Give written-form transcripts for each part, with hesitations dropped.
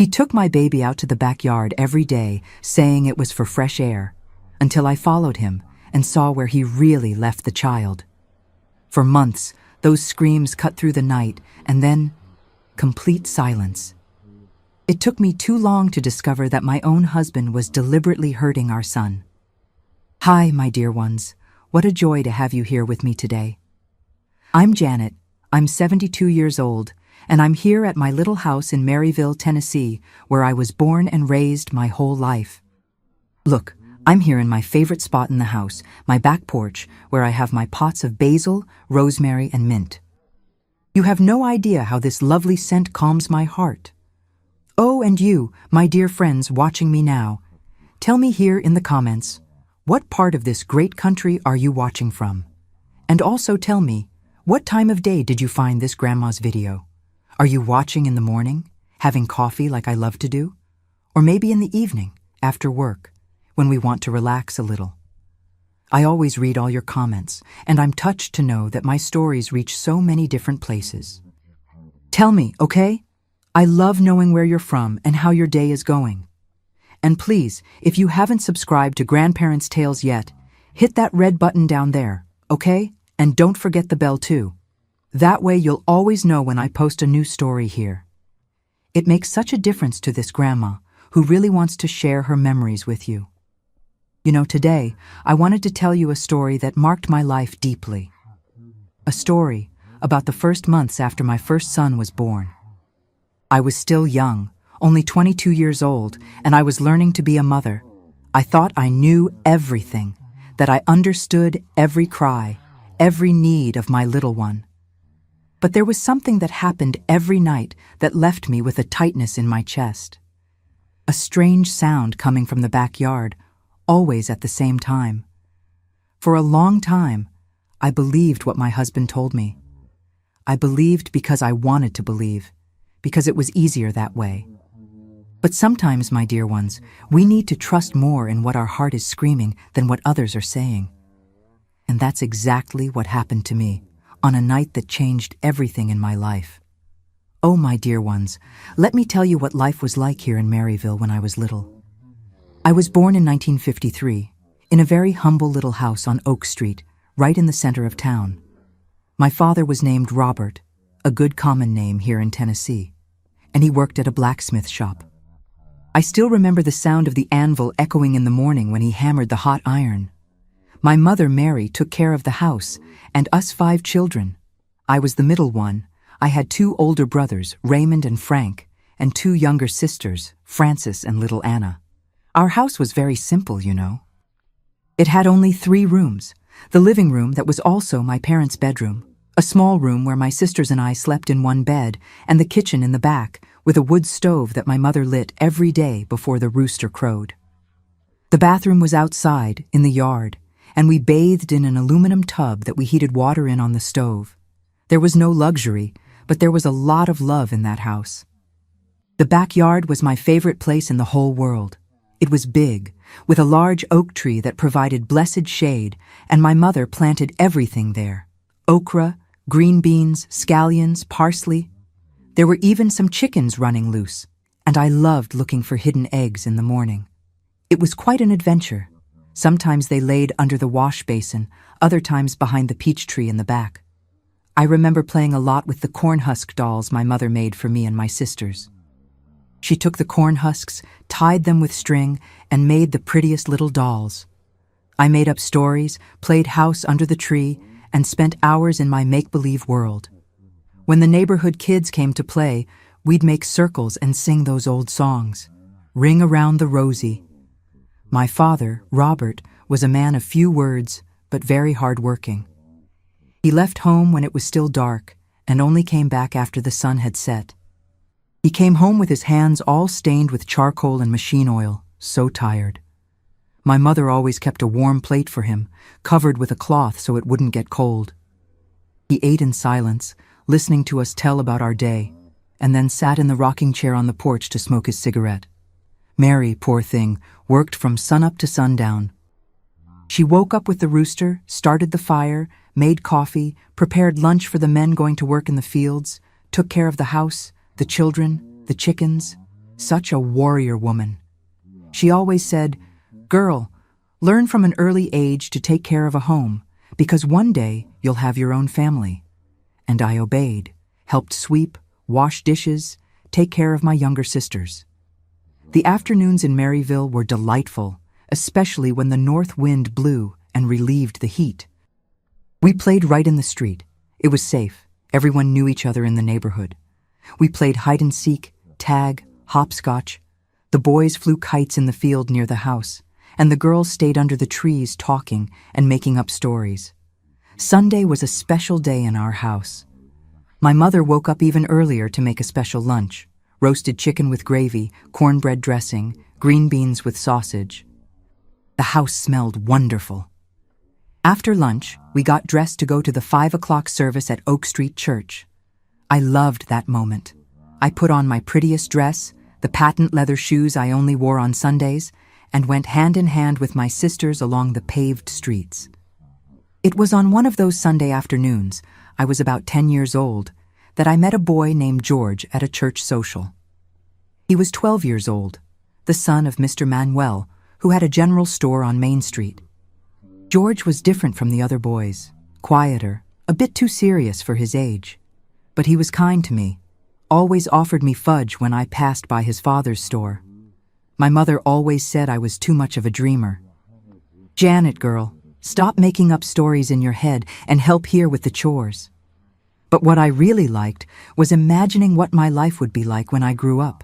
He took my baby out to the backyard every day, saying it was for fresh air, until I followed him and saw where he really left the child. For months, those screams cut through the night, and then complete silence. It took me too long to discover that my own husband was deliberately hurting our son. Hi, my dear ones. What a joy to have you here with me today. I'm Janet. I'm 72 years old, and I'm here at my little house in Maryville, Tennessee, where I was born and raised my whole life. Look, I'm here in my favorite spot in the house, my back porch, where I have my pots of basil, rosemary, and mint. You have no idea how this lovely scent calms my heart. Oh, and you, my dear friends watching me now, tell me here in the comments, what part of this great country are you watching from? And also tell me, what time of day did you find this grandma's video? Are you watching in the morning, having coffee like I love to do? Or maybe in the evening, after work, when we want to relax a little? I always read all your comments, and I'm touched to know that my stories reach so many different places. Tell me, okay? I love knowing where you're from and how your day is going. And please, if you haven't subscribed to Grandparents' Tales yet, hit that red button down there, okay? And don't forget the bell too. That way you'll always know when I post a new story here. It makes such a difference to this grandma, who really wants to share her memories with you. You know, today, I wanted to tell you a story that marked my life deeply. A story about the first months after my first son was born. I was still young, only 22 years old, and I was learning to be a mother. I thought I knew everything, that I understood every cry, every need of my little one. But there was something that happened every night that left me with a tightness in my chest. A strange sound coming from the backyard, always at the same time. For a long time, I believed what my husband told me. I believed because I wanted to believe, because it was easier that way. But sometimes, my dear ones, we need to trust more in what our heart is screaming than what others are saying. And that's exactly what happened to me on a night that changed everything in my life. Oh, my dear ones, let me tell you what life was like here in Maryville when I was little. I was born in 1953, in a very humble little house on Oak Street, right in the center of town. My father was named Robert, a good common name here in Tennessee, and he worked at a blacksmith shop. I still remember the sound of the anvil echoing in the morning when he hammered the hot iron. My mother, Mary, took care of the house, and us 5 children. I was the middle one. I had 2 older brothers, Raymond and Frank, and 2 younger sisters, Frances and little Anna. Our house was very simple, you know. It had only 3 rooms, the living room that was also my parents' bedroom, a small room where my sisters and I slept in one bed, and the kitchen in the back, with a wood stove that my mother lit every day before the rooster crowed. The bathroom was outside, in the yard, and we bathed in an aluminum tub that we heated water in on the stove. There was no luxury, but there was a lot of love in that house. The backyard was my favorite place in the whole world. It was big, with a large oak tree that provided blessed shade, and my mother planted everything there: okra, green beans, scallions, parsley. There were even some chickens running loose, and I loved looking for hidden eggs in the morning. It was quite an adventure. Sometimes they laid under the wash basin, other times behind the peach tree in the back. I remember playing a lot with the corn husk dolls my mother made for me and my sisters. She took the corn husks, tied them with string, and made the prettiest little dolls. I made up stories, played house under the tree, and spent hours in my make-believe world. When the neighborhood kids came to play, we'd make circles and sing those old songs. Ring around the rosy. My father, Robert, was a man of few words, but very hard-working. He left home when it was still dark, and only came back after the sun had set. He came home with his hands all stained with charcoal and machine oil, so tired. My mother always kept a warm plate for him, covered with a cloth so it wouldn't get cold. He ate in silence, listening to us tell about our day, and then sat in the rocking chair on the porch to smoke his cigarette. Mary, poor thing, worked from sunup to sundown. She woke up with the rooster, started the fire, made coffee, prepared lunch for the men going to work in the fields, took care of the house, the children, the chickens, Such a warrior woman. She always said, "Girl, learn from an early age to take care of a home, because one day you'll have your own family." And I obeyed, helped sweep, wash dishes, take care of my younger sisters. The afternoons in Maryville were delightful, especially when the north wind blew and relieved the heat. We played right in the street. It was safe. Everyone knew each other in the neighborhood. We played hide and seek, tag, hopscotch. The boys flew kites in the field near the house, and the girls stayed under the trees talking and making up stories. Sunday was a special day in our house. My mother woke up even earlier to make a special lunch: roasted chicken with gravy, cornbread dressing, green beans with sausage. The house smelled wonderful. After lunch, we got dressed to go to the 5 o'clock service at Oak Street Church. I loved that moment. I put on my prettiest dress, the patent leather shoes I only wore on Sundays, and went hand in hand with my sisters along the paved streets. It was on one of those Sunday afternoons, I was about 10 years old, that I met a boy named George at a church social. He was 12 years old, the son of Mr. Manuel, who had a general store on Main Street. George was different from the other boys, quieter, a bit too serious for his age. But he was kind to me, always offered me fudge when I passed by his father's store. My mother always said I was too much of a dreamer. "Janet, girl, stop making up stories in your head and help here with the chores." But what I really liked was imagining what my life would be like when I grew up.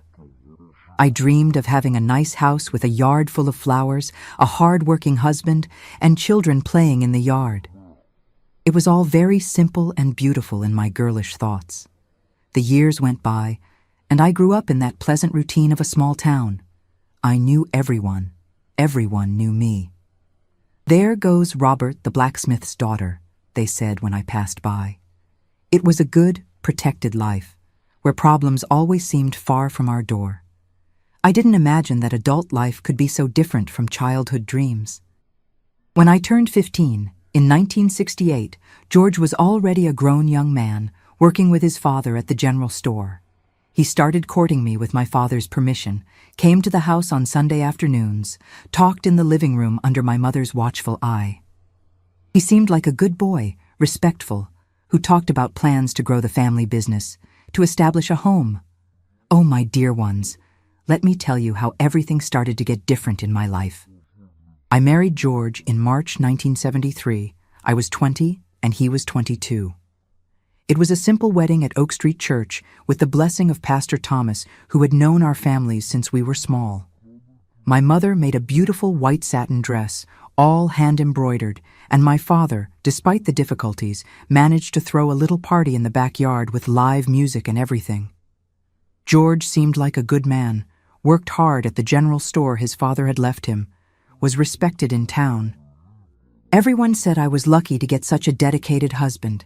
I dreamed of having a nice house with a yard full of flowers, a hard-working husband, and children playing in the yard. It was all very simple and beautiful in my girlish thoughts. The years went by, and I grew up in that pleasant routine of a small town. I knew everyone. Everyone knew me. "There goes Robert, the blacksmith's daughter," they said when I passed by. It was a good, protected life, where problems always seemed far from our door. I didn't imagine that adult life could be so different from childhood dreams. When I turned 15, in 1968, George was already a grown young man, working with his father at the general store. He started courting me with my father's permission, came to the house on Sunday afternoons, talked in the living room under my mother's watchful eye. He seemed like a good boy, respectful, who talked about plans to grow the family business, to establish a home. Oh, my dear ones, let me tell you how everything started to get different in my life. I married George in March 1973. I was 20 and he was 22. It was a simple wedding at Oak Street Church with the blessing of Pastor Thomas, who had known our families since we were small. My mother made a beautiful white satin dress, all hand-embroidered, and my father, despite the difficulties, managed to throw a little party in the backyard with live music and everything. George seemed like a good man, worked hard at the general store his father had left him, was respected in town. Everyone said I was lucky to get such a dedicated husband.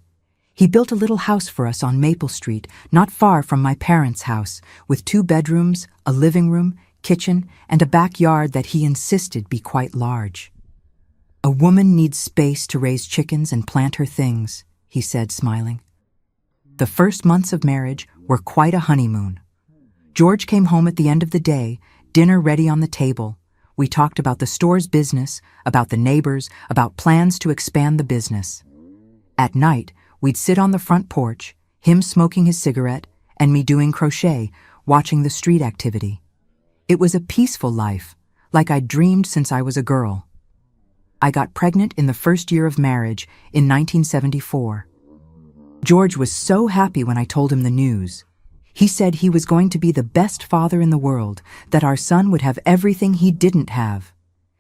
He built a little house for us on Maple Street, not far from my parents' house, with 2 bedrooms, a living room, kitchen, and a backyard that he insisted be quite large. "A woman needs space to raise chickens and plant her things," he said, smiling. The first months of marriage were quite a honeymoon. George came home at the end of the day, dinner ready on the table. We talked about the store's business, about the neighbors, about plans to expand the business. At night, we'd sit on the front porch, him smoking his cigarette, and me doing crochet, watching the street activity. It was a peaceful life, like I'd dreamed since I was a girl. I got pregnant in the first year of marriage in 1974. George was so happy when I told him the news. He said he was going to be the best father in the world, that our son would have everything he didn't have.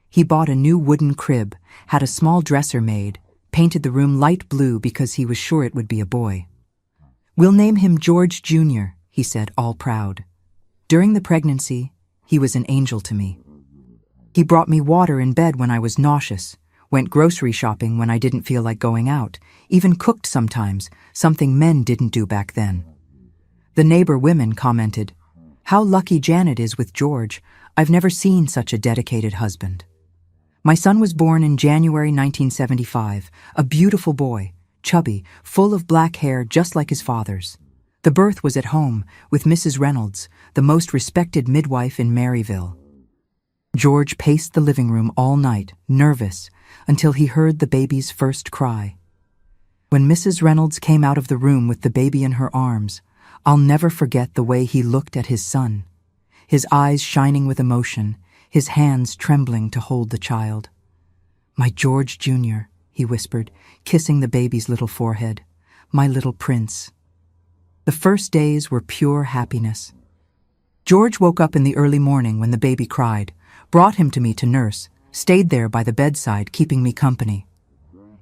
He bought a new wooden crib, had a small dresser made, painted the room light blue because he was sure it would be a boy. "We'll name him George Jr.," he said, all proud. During the pregnancy, he was an angel to me. He brought me water in bed when I was nauseous, went grocery shopping when I didn't feel like going out, even cooked sometimes, something men didn't do back then. The neighbor women commented, "How lucky Janet is with George. I've never seen such a dedicated husband." My son was born in January 1975, a beautiful boy, chubby, full of black hair just like his father's. The birth was at home, with Mrs. Reynolds, the most respected midwife in Maryville. George paced the living room all night, nervous, until he heard the baby's first cry. When Mrs. Reynolds came out of the room with the baby in her arms, I'll never forget the way he looked at his son, his eyes shining with emotion, his hands trembling to hold the child. "My George Jr.," he whispered, kissing the baby's little forehead. "My little prince." The first days were pure happiness. George woke up in the early morning when the baby cried, brought him to me to nurse, stayed there by the bedside keeping me company.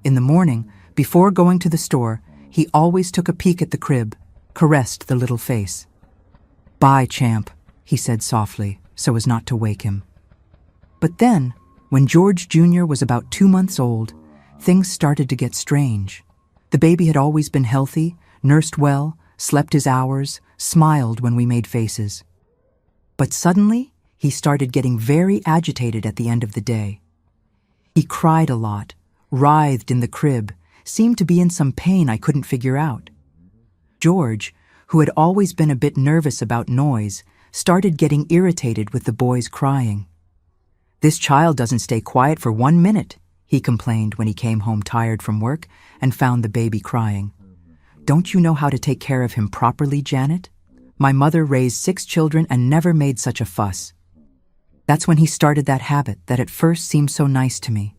In the morning, before going to the store, he always took a peek at the crib, caressed the little face. "Bye, champ," he said softly, so as not to wake him. But then, when George Jr. was about 2 months old, things started to get strange. The baby had always been healthy, nursed well, slept his hours, smiled when we made faces. But suddenly, he started getting very agitated at the end of the day. He cried a lot, writhed in the crib, seemed to be in some pain I couldn't figure out. George, who had always been a bit nervous about noise, started getting irritated with the boys crying. "This child doesn't stay quiet for 1 minute," he complained when he came home tired from work and found the baby crying. "Don't you know how to take care of him properly, Janet? My mother raised 6 children and never made such a fuss." That's when he started that habit that at first seemed so nice to me.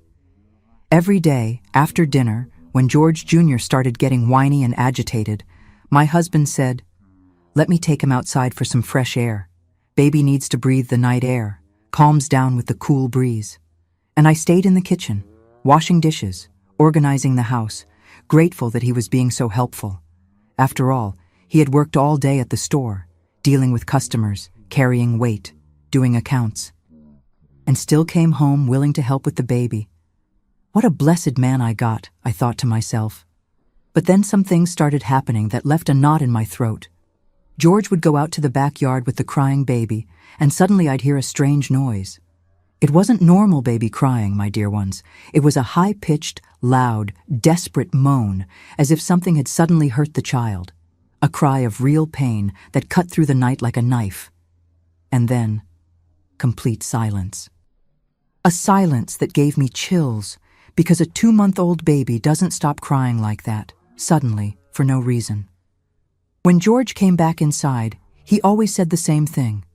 Every day, after dinner, when George Jr. started getting whiny and agitated, my husband said, "Let me take him outside for some fresh air. Baby needs to breathe the night air, calms down with the cool breeze." And I stayed in the kitchen, washing dishes, organizing the house, grateful that he was being so helpful. After all, he had worked all day at the store, dealing with customers, carrying weight, doing accounts, and still came home willing to help with the baby. What a blessed man I got, I thought to myself. But then some things started happening that left a knot in my throat. George would go out to the backyard with the crying baby, and suddenly I'd hear a strange noise. It wasn't normal baby crying, my dear ones. It was a high-pitched, loud, desperate moan, as if something had suddenly hurt the child. A cry of real pain that cut through the night like a knife. And then, complete silence. A silence that gave me chills, because a 2-month-old baby doesn't stop crying like that, suddenly, for no reason. When George came back inside, he always said the same thing.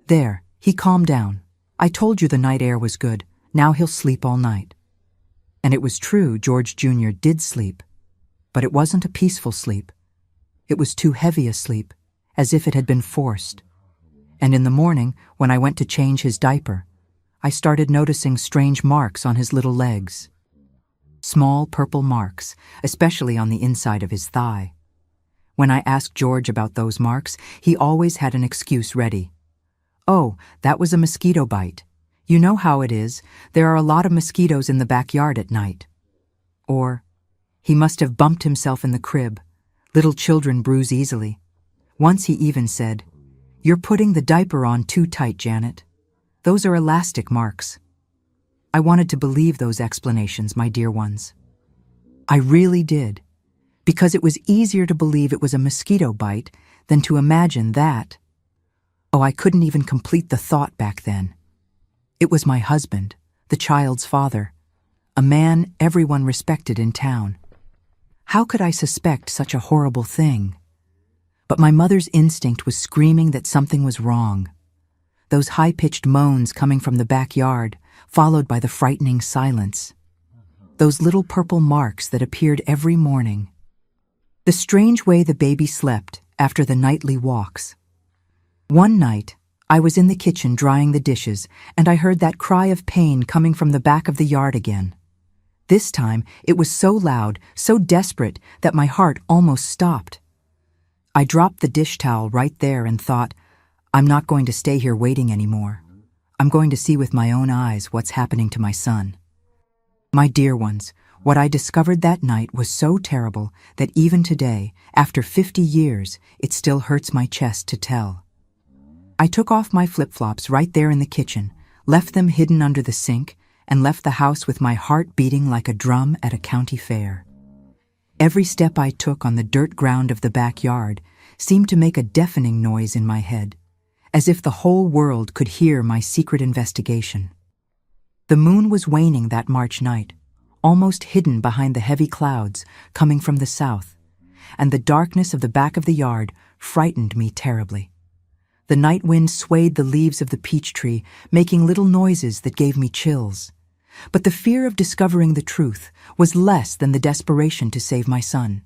"There, he calmed down. I told you the night air was good. Now he'll sleep all night." And it was true, George Jr. did sleep. But it wasn't a peaceful sleep. It was too heavy a sleep, as if it had been forced. And in the morning, when I went to change his diaper, I started noticing strange marks on his little legs. Small purple marks, especially on the inside of his thigh. When I asked George about those marks, he always had an excuse ready. "Oh, that was a mosquito bite. You know how it is. There are a lot of mosquitoes in the backyard at night." Or, "He must have bumped himself in the crib. Little children bruise easily." Once he even said, "You're putting the diaper on too tight, Janet. Those are elastic marks." I wanted to believe those explanations, my dear ones. I really did, because it was easier to believe it was a mosquito bite than to imagine that. Oh, I couldn't even complete the thought back then. It was my husband, the child's father, a man everyone respected in town. How could I suspect such a horrible thing? But my mother's instinct was screaming that something was wrong. Those high-pitched moans coming from the backyard, followed by the frightening silence. Those little purple marks that appeared every morning. The strange way the baby slept after the nightly walks. One night, I was in the kitchen drying the dishes, and I heard that cry of pain coming from the back of the yard again. This time, it was so loud, so desperate, that my heart almost stopped. I dropped the dish towel right there and thought, I'm not going to stay here waiting anymore. I'm going to see with my own eyes what's happening to my son. My dear ones, what I discovered that night was so terrible that even today, after 50 years, it still hurts my chest to tell. I took off my flip-flops right there in the kitchen, left them hidden under the sink, and left the house with my heart beating like a drum at a county fair. Every step I took on the dirt ground of the backyard seemed to make a deafening noise in my head, as if the whole world could hear my secret investigation. The moon was waning that March night, almost hidden behind the heavy clouds coming from the south, and the darkness of the back of the yard frightened me terribly. The night wind swayed the leaves of the peach tree, making little noises that gave me chills. But the fear of discovering the truth was less than the desperation to save my son.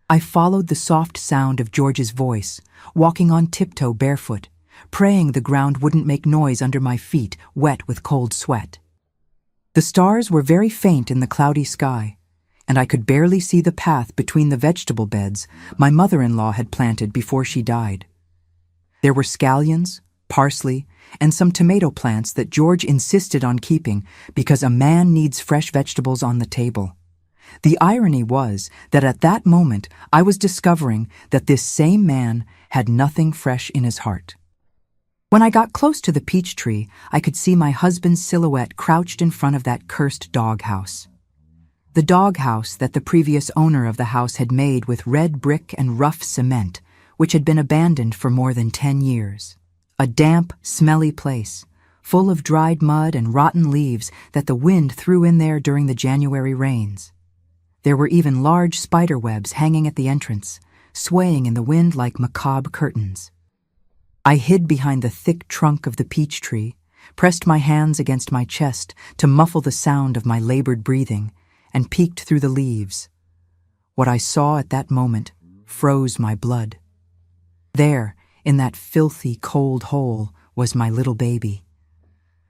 I followed the soft sound of George's voice, walking on tiptoe barefoot, praying the ground wouldn't make noise under my feet, wet with cold sweat. The stars were very faint in the cloudy sky, and I could barely see the path between the vegetable beds my mother-in-law had planted before she died. There were scallions, parsley, and some tomato plants that George insisted on keeping because a man needs fresh vegetables on the table. The irony was that at that moment I was discovering that this same man had nothing fresh in his heart. When I got close to the peach tree, I could see my husband's silhouette crouched in front of that cursed doghouse. The doghouse that the previous owner of the house had made with red brick and rough cement, which had been abandoned for more than 10 years. A damp, smelly place, full of dried mud and rotten leaves that the wind threw in there during the January rains. There were even large spider webs hanging at the entrance, swaying in the wind like macabre curtains. I hid behind the thick trunk of the peach tree, pressed my hands against my chest to muffle the sound of my labored breathing, and peeked through the leaves. What I saw at that moment froze my blood. There, in that filthy, cold hole, was my little baby.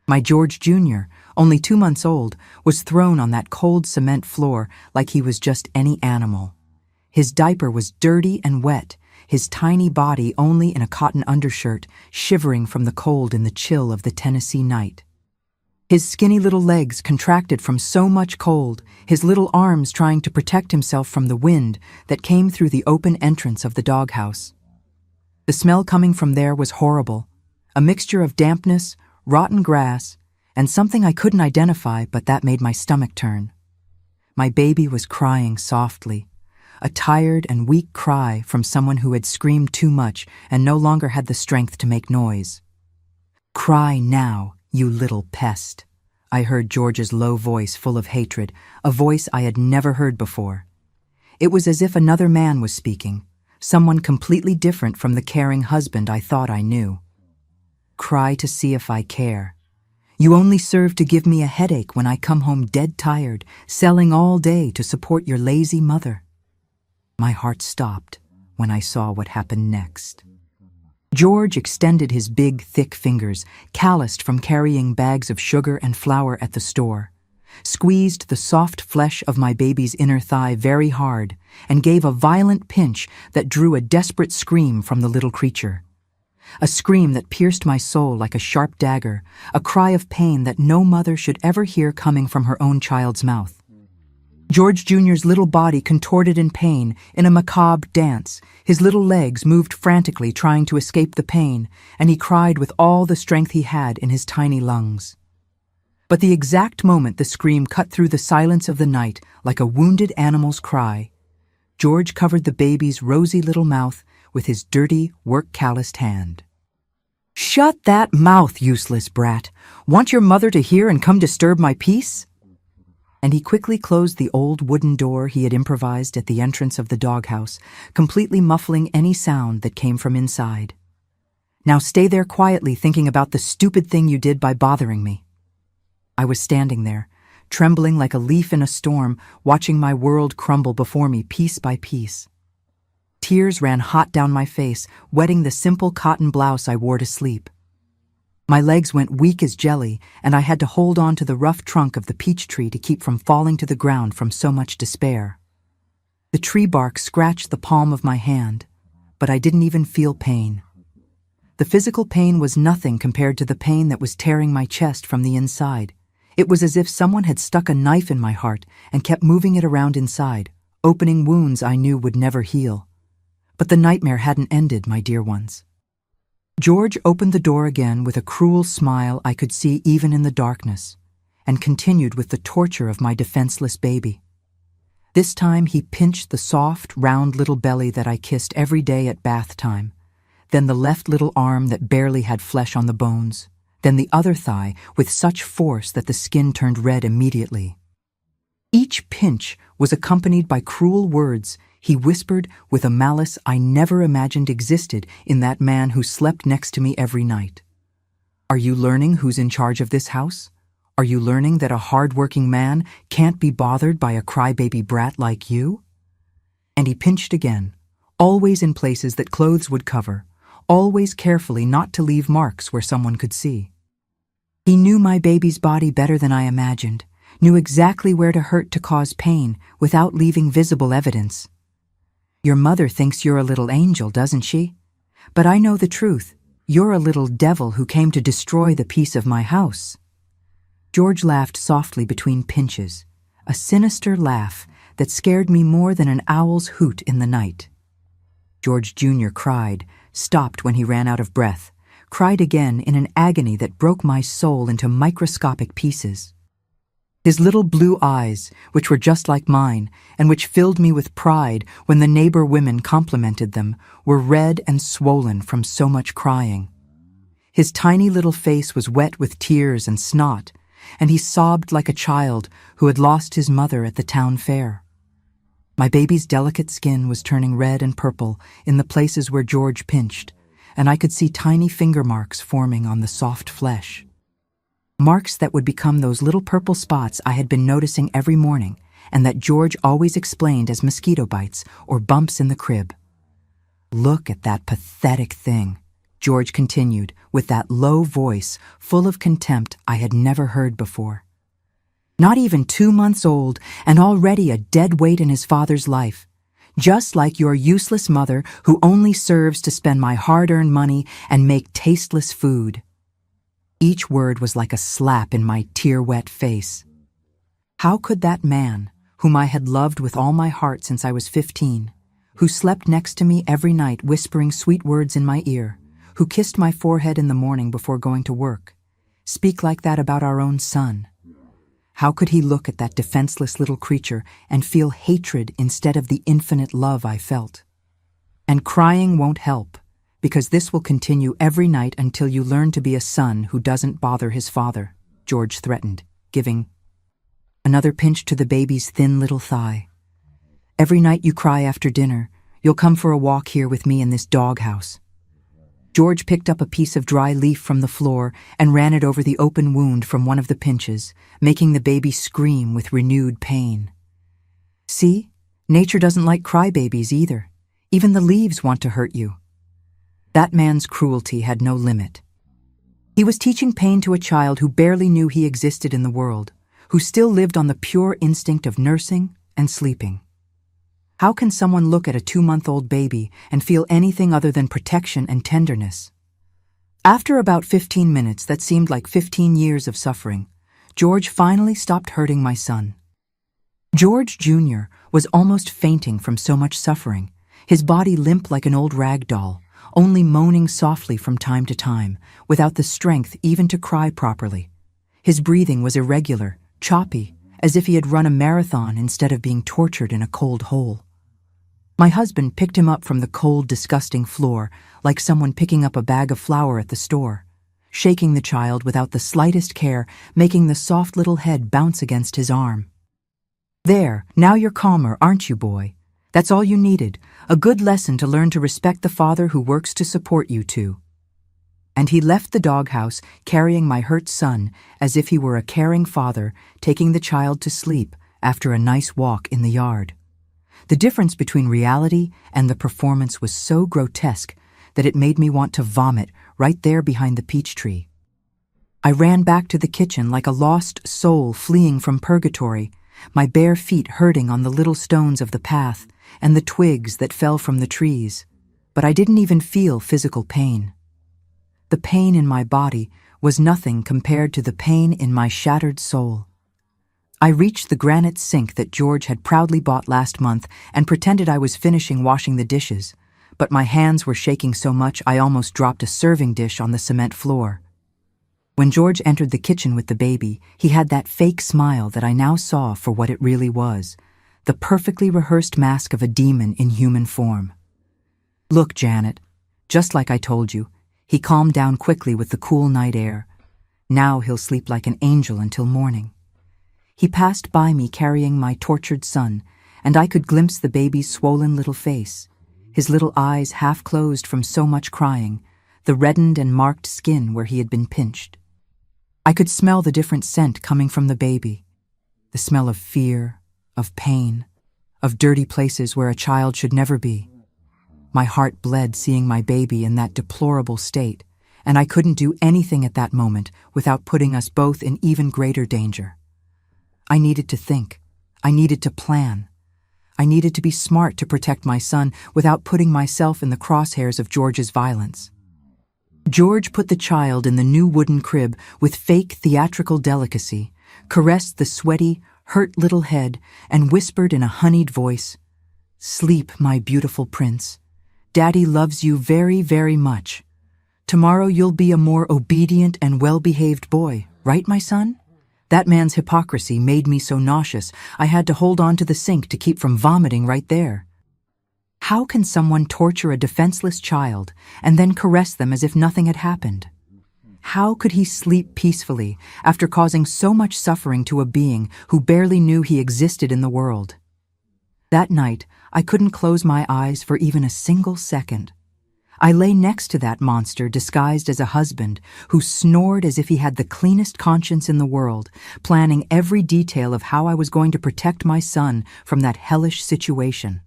My George Jr., only 2 months old, was thrown on that cold cement floor like he was just any animal. His diaper was dirty and wet, his tiny body only in a cotton undershirt, shivering from the cold in the chill of the Tennessee night. His skinny little legs contracted from so much cold, his little arms trying to protect himself from the wind that came through the open entrance of the doghouse. The smell coming from there was horrible, a mixture of dampness, rotten grass, and something I couldn't identify, but that made my stomach turn. My baby was crying softly, a tired and weak cry from someone who had screamed too much and no longer had the strength to make noise. "Cry now, you little pest," I heard George's low voice full of hatred, a voice I had never heard before. It was as if another man was speaking, someone completely different from the caring husband I thought I knew. "Cry to see if I care. You only serve to give me a headache when I come home dead tired, selling all day to support your lazy mother." My heart stopped when I saw what happened next. George extended his big, thick fingers, calloused from carrying bags of sugar and flour at the store, squeezed the soft flesh of my baby's inner thigh very hard, and gave a violent pinch that drew a desperate scream from the little creature. A scream that pierced my soul like a sharp dagger, a cry of pain that no mother should ever hear coming from her own child's mouth. George Jr.'s little body contorted in pain in a macabre dance. His little legs moved frantically trying to escape the pain, and he cried with all the strength he had in his tiny lungs. But the exact moment the scream cut through the silence of the night like a wounded animal's cry, George covered the baby's rosy little mouth with his dirty, work-calloused hand. "Shut that mouth, useless brat! Want your mother to hear and come disturb my peace?" And he quickly closed the old wooden door he had improvised at the entrance of the doghouse, completely muffling any sound that came from inside. "Now stay there quietly thinking about the stupid thing you did by bothering me." I was standing there, trembling like a leaf in a storm, watching my world crumble before me piece by piece. Tears ran hot down my face, wetting the simple cotton blouse I wore to sleep. My legs went weak as jelly, and I had to hold on to the rough trunk of the peach tree to keep from falling to the ground from so much despair. The tree bark scratched the palm of my hand, but I didn't even feel pain. The physical pain was nothing compared to the pain that was tearing my chest from the inside. It was as if someone had stuck a knife in my heart and kept moving it around inside, opening wounds I knew would never heal. But the nightmare hadn't ended, my dear ones. George opened the door again with a cruel smile I could see even in the darkness, and continued with the torture of my defenseless baby. This time he pinched the soft, round little belly that I kissed every day at bath time, then the left little arm that barely had flesh on the bones, then the other thigh with such force that the skin turned red immediately. Each pinch was accompanied by cruel words he whispered with a malice I never imagined existed in that man who slept next to me every night. Are you learning who's in charge of this house? Are you learning that a hard-working man can't be bothered by a crybaby brat like you? And he pinched again, always in places that clothes would cover, always carefully not to leave marks where someone could see. He knew my baby's body better than I imagined, knew exactly where to hurt to cause pain without leaving visible evidence. Your mother thinks you're a little angel, doesn't she? But I know the truth. You're a little devil who came to destroy the peace of my house. George laughed softly between pinches, a sinister laugh that scared me more than an owl's hoot in the night. George Jr. cried, stopped when he ran out of breath, cried again in an agony that broke my soul into microscopic pieces. His little blue eyes, which were just like mine, and which filled me with pride when the neighbor women complimented them, were red and swollen from so much crying. His tiny little face was wet with tears and snot, and he sobbed like a child who had lost his mother at the town fair. My baby's delicate skin was turning red and purple in the places where George pinched, and I could see tiny finger marks forming on the soft flesh. Marks that would become those little purple spots I had been noticing every morning and that George always explained as mosquito bites or bumps in the crib. Look at that pathetic thing, George continued with that low voice full of contempt I had never heard before. Not even 2 months old and already a dead weight in his father's life, just like your useless mother who only serves to spend my hard-earned money and make tasteless food. Each word was like a slap in my tear-wet face. How could that man, whom I had loved with all my heart since I was 15, who slept next to me every night whispering sweet words in my ear, who kissed my forehead in the morning before going to work, speak like that about our own son? How could he look at that defenseless little creature and feel hatred instead of the infinite love I felt? And crying won't help, because this will continue every night until you learn to be a son who doesn't bother his father, George threatened, giving another pinch to the baby's thin little thigh. Every night you cry after dinner, you'll come for a walk here with me in this doghouse. George picked up a piece of dry leaf from the floor and ran it over the open wound from one of the pinches, making the baby scream with renewed pain. See, nature doesn't like crybabies either. Even the leaves want to hurt you. That man's cruelty had no limit. He was teaching pain to a child who barely knew he existed in the world, who still lived on the pure instinct of nursing and sleeping. How can someone look at a 2-month-old baby and feel anything other than protection and tenderness? After about 15 minutes that seemed like 15 years of suffering, George finally stopped hurting my son. George Jr. was almost fainting from so much suffering, his body limp like an old rag doll, only moaning softly from time to time, without the strength even to cry properly. His breathing was irregular, choppy, as if he had run a marathon instead of being tortured in a cold hole. My husband picked him up from the cold, disgusting floor, like someone picking up a bag of flour at the store, shaking the child without the slightest care, making the soft little head bounce against his arm. There, now you're calmer, aren't you, boy? That's all you needed, a good lesson to learn to respect the father who works to support you two. And he left the doghouse carrying my hurt son as if he were a caring father taking the child to sleep after a nice walk in the yard. The difference between reality and the performance was so grotesque that it made me want to vomit right there behind the peach tree. I ran back to the kitchen like a lost soul fleeing from purgatory, my bare feet hurting on the little stones of the path and the twigs that fell from the trees, but I didn't even feel physical pain. The pain in my body was nothing compared to the pain in my shattered soul. I reached the granite sink that George had proudly bought last month and pretended I was finishing washing the dishes, but my hands were shaking so much I almost dropped a serving dish on the cement floor. When George entered the kitchen with the baby, he had that fake smile that I now saw for what it really was, the perfectly rehearsed mask of a demon in human form. "Look, Janet, just like I told you," he calmed down quickly with the cool night air. "Now he'll sleep like an angel until morning." He passed by me carrying my tortured son, and I could glimpse the baby's swollen little face, his little eyes half closed from so much crying, the reddened and marked skin where he had been pinched. I could smell the different scent coming from the baby, the smell of fear, of pain, of dirty places where a child should never be. My heart bled seeing my baby in that deplorable state, and I couldn't do anything at that moment without putting us both in even greater danger. I needed to think. I needed to plan. I needed to be smart to protect my son without putting myself in the crosshairs of George's violence. George put the child in the new wooden crib with fake theatrical delicacy, caressed the sweaty, hurt little head, and whispered in a honeyed voice, "Sleep, my beautiful prince. Daddy loves you very, very much. Tomorrow you'll be a more obedient and well-behaved boy, right, my son?" That man's hypocrisy made me so nauseous I had to hold on to the sink to keep from vomiting right there. How can someone torture a defenseless child and then caress them as if nothing had happened? How could he sleep peacefully after causing so much suffering to a being who barely knew he existed in the world? That night, I couldn't close my eyes for even a single second. I lay next to that monster disguised as a husband who snored as if he had the cleanest conscience in the world, planning every detail of how I was going to protect my son from that hellish situation.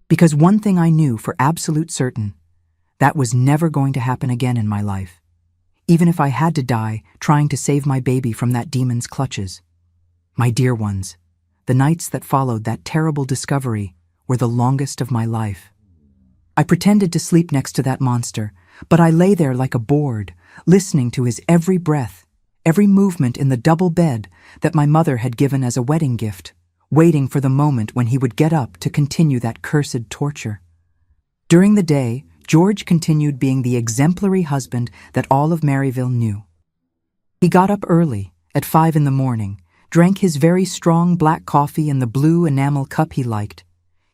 Because one thing I knew for absolute certain, that was never going to happen again in my life, even if I had to die trying to save my baby from that demon's clutches. My dear ones, the nights that followed that terrible discovery were the longest of my life. I pretended to sleep next to that monster, but I lay there like a board, listening to his every breath, every movement in the double bed that my mother had given as a wedding gift, waiting for the moment when he would get up to continue that cursed torture. During the day, George continued being the exemplary husband that all of Maryville knew. He got up early, at 5 in the morning, drank his very strong black coffee in the blue enamel cup he liked,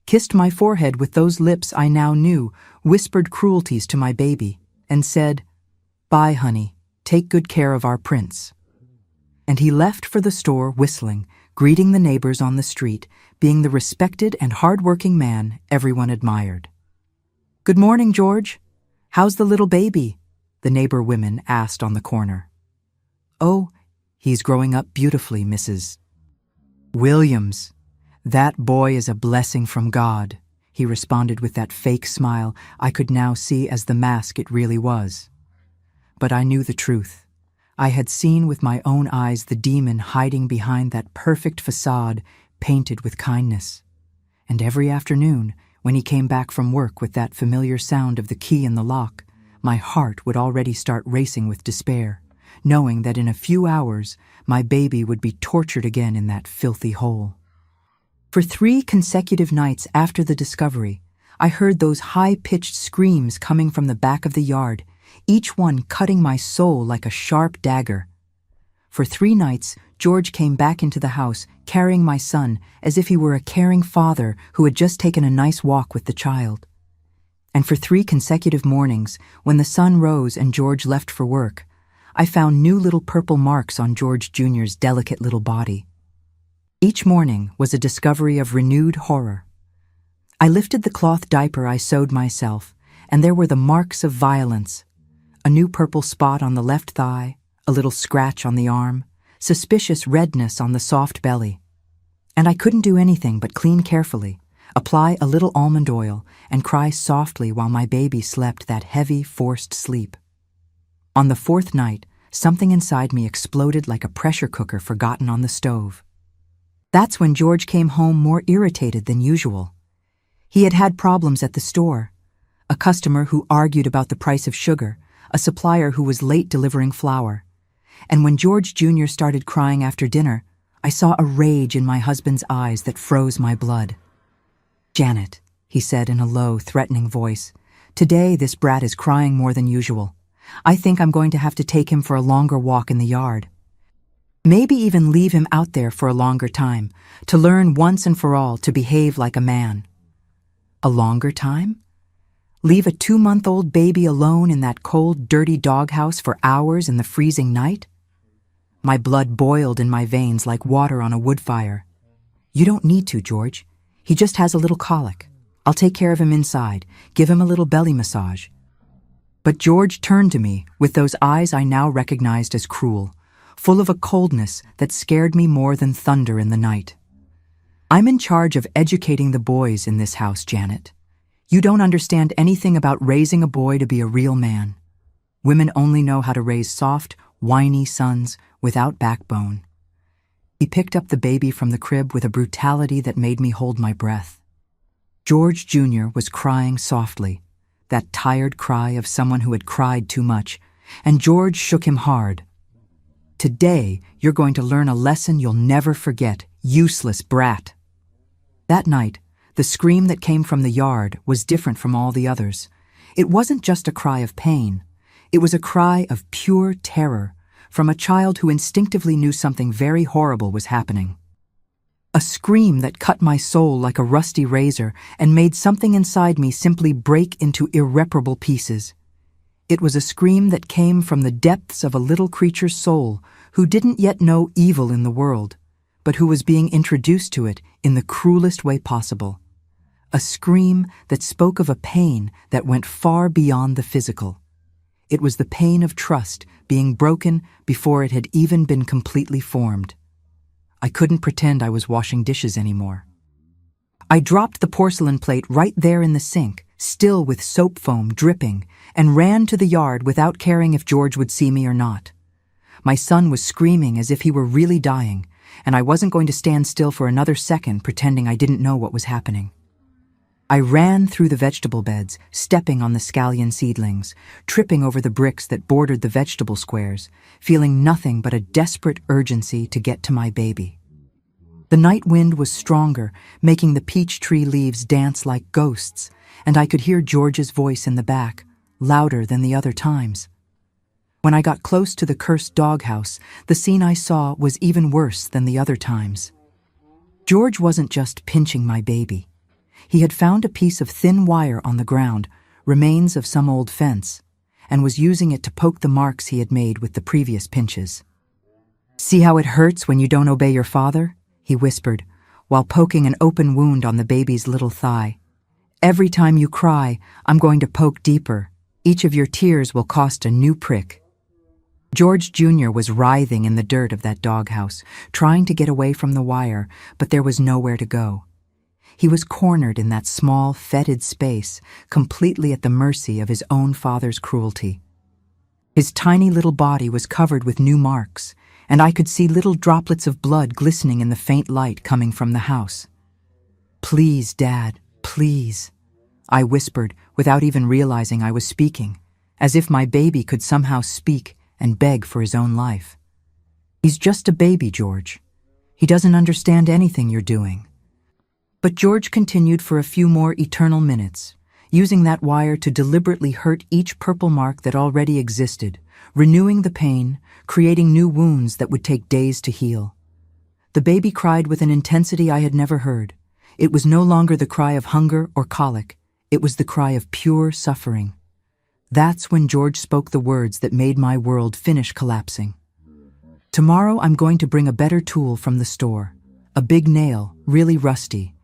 kissed my forehead with those lips I now knew, whispered cruelties to my baby, and said, "Bye, honey, take good care of our prince." And he left for the store whistling, greeting the neighbors on the street, being the respected and hard-working man everyone admired. "Good morning, George. How's the little baby?" the neighbor women asked on the corner. "Oh, he's growing up beautifully, Mrs. Williams. That boy is a blessing from God," he responded with that fake smile I could now see as the mask it really was. But I knew the truth. I had seen with my own eyes the demon hiding behind that perfect facade painted with kindness. And every afternoon, when he came back from work with that familiar sound of the key in the lock, my heart would already start racing with despair, knowing that in a few hours my baby would be tortured again in that filthy hole. For 3 consecutive nights after the discovery, I heard those high-pitched screams coming from the back of the yard, each one cutting my soul like a sharp dagger. For 3 nights, George came back into the house, carrying my son as if he were a caring father who had just taken a nice walk with the child. And for 3 consecutive mornings, when the sun rose and George left for work, I found new little purple marks on George Jr.'s delicate little body. Each morning was a discovery of renewed horror. I lifted the cloth diaper I sewed myself, and there were the marks of violence. A new purple spot on the left thigh, a little scratch on the arm, suspicious redness on the soft belly. And I couldn't do anything but clean carefully, apply a little almond oil, and cry softly while my baby slept that heavy, forced sleep. On the 4th night, something inside me exploded like a pressure cooker forgotten on the stove. That's when George came home more irritated than usual. He had had problems at the store. A customer who argued about the price of sugar, a supplier who was late delivering flour. And when George Jr. started crying after dinner, I saw a rage in my husband's eyes that froze my blood. "Janet," he said in a low, threatening voice, "today this brat is crying more than usual. I think I'm going to have to take him for a longer walk in the yard." Maybe even leave him out there for a longer time, to learn once and for all to behave like a man. A longer time? Leave a 2-month-old baby alone in that cold, dirty doghouse for hours in the freezing night? My blood boiled in my veins like water on a wood fire. You don't need to, George. He just has a little colic. I'll take care of him inside, give him a little belly massage. But George turned to me with those eyes I now recognized as cruel, full of a coldness that scared me more than thunder in the night. I'm in charge of educating the boys in this house, Janet. You don't understand anything about raising a boy to be a real man. Women only know how to raise soft, whiny sons without backbone. He picked up the baby from the crib with a brutality that made me hold my breath. George Jr. was crying softly, that tired cry of someone who had cried too much, and George shook him hard. Today, you're going to learn a lesson you'll never forget, useless brat. That night, the scream that came from the yard was different from all the others. It wasn't just a cry of pain. It was a cry of pure terror from a child who instinctively knew something very horrible was happening. A scream that cut my soul like a rusty razor and made something inside me simply break into irreparable pieces. It was a scream that came from the depths of a little creature's soul who didn't yet know evil in the world, but who was being introduced to it in the cruelest way possible. A scream that spoke of a pain that went far beyond the physical. It was the pain of trust being broken before it had even been completely formed. I couldn't pretend I was washing dishes anymore. I dropped the porcelain plate right there in the sink, still with soap foam dripping, and ran to the yard without caring if George would see me or not. My son was screaming as if he were really dying, and I wasn't going to stand still for another second pretending I didn't know what was happening. I ran through the vegetable beds, stepping on the scallion seedlings, tripping over the bricks that bordered the vegetable squares, feeling nothing but a desperate urgency to get to my baby. The night wind was stronger, making the peach tree leaves dance like ghosts, and I could hear George's voice in the back, louder than the other times. When I got close to the cursed doghouse, the scene I saw was even worse than the other times. George wasn't just pinching my baby. He had found a piece of thin wire on the ground, remains of some old fence, and was using it to poke the marks he had made with the previous pinches. "See how it hurts when you don't obey your father?" he whispered, while poking an open wound on the baby's little thigh. "Every time you cry, I'm going to poke deeper. Each of your tears will cost a new prick." George Jr. was writhing in the dirt of that doghouse, trying to get away from the wire, but there was nowhere to go. He was cornered in that small, fetid space, completely at the mercy of his own father's cruelty. His tiny little body was covered with new marks, and I could see little droplets of blood glistening in the faint light coming from the house. "Please, Dad, please," I whispered without even realizing I was speaking, as if my baby could somehow speak and beg for his own life. "He's just a baby, George. He doesn't understand anything you're doing." But George continued for a few more eternal minutes, using that wire to deliberately hurt each purple mark that already existed, renewing the pain, creating new wounds that would take days to heal. The baby cried with an intensity I had never heard. It was no longer the cry of hunger or colic. It was the cry of pure suffering. That's when George spoke the words that made my world finish collapsing. "Tomorrow I'm going to bring a better tool from the store. A big nail, really rusty.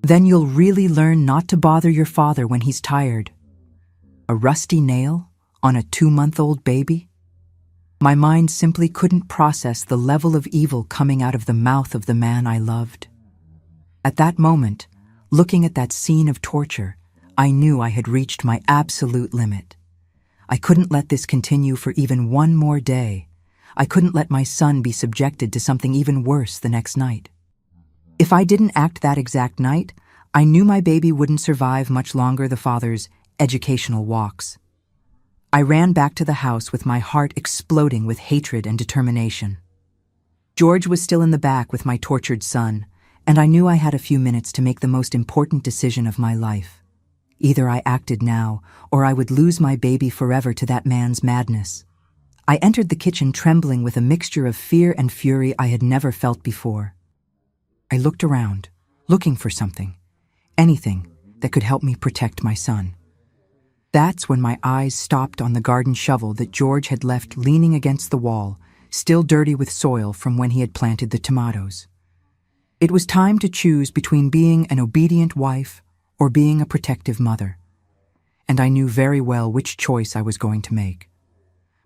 Then you'll really learn not to bother your father when he's tired." A rusty nail on a 2-month-old baby? My mind simply couldn't process the level of evil coming out of the mouth of the man I loved. At that moment, looking at that scene of torture, I knew I had reached my absolute limit. I couldn't let this continue for even one more day. I couldn't let my son be subjected to something even worse the next night. If I didn't act that exact night, I knew my baby wouldn't survive much longer the father's educational walks. I ran back to the house with my heart exploding with hatred and determination. George was still in the back with my tortured son, and I knew I had a few minutes to make the most important decision of my life. Either I acted now, or I would lose my baby forever to that man's madness. I entered the kitchen trembling with a mixture of fear and fury I had never felt before. I looked around, looking for something, anything that could help me protect my son. That's when my eyes stopped on the garden shovel that George had left leaning against the wall, still dirty with soil from when he had planted the tomatoes. It was time to choose between being an obedient wife or being a protective mother. And I knew very well which choice I was going to make.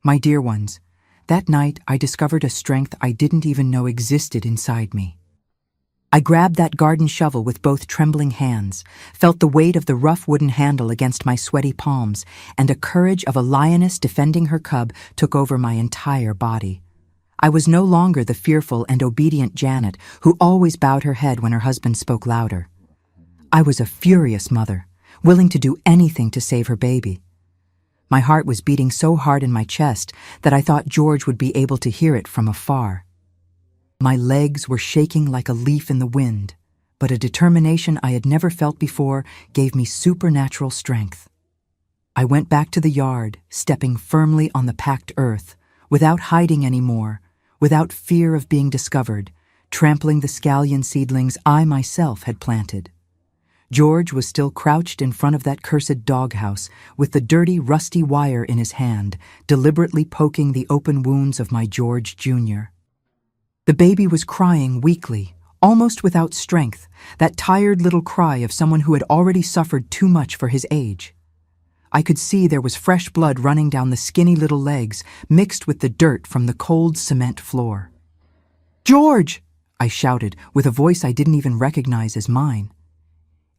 My dear ones, that night I discovered a strength I didn't even know existed inside me. I grabbed that garden shovel with both trembling hands, felt the weight of the rough wooden handle against my sweaty palms, and a courage of a lioness defending her cub took over my entire body. I was no longer the fearful and obedient Janet who always bowed her head when her husband spoke louder. I was a furious mother, willing to do anything to save her baby. My heart was beating so hard in my chest that I thought George would be able to hear it from afar. My legs were shaking like a leaf in the wind, but a determination I had never felt before gave me supernatural strength. I went back to the yard, stepping firmly on the packed earth, without hiding anymore, without fear of being discovered, trampling the scallion seedlings I myself had planted. George was still crouched in front of that cursed doghouse, with the dirty, rusty wire in his hand, deliberately poking the open wounds of my George Jr. The baby was crying weakly, almost without strength, that tired little cry of someone who had already suffered too much for his age. I could see there was fresh blood running down the skinny little legs, mixed with the dirt from the cold cement floor. "George!" I shouted, with a voice I didn't even recognize as mine.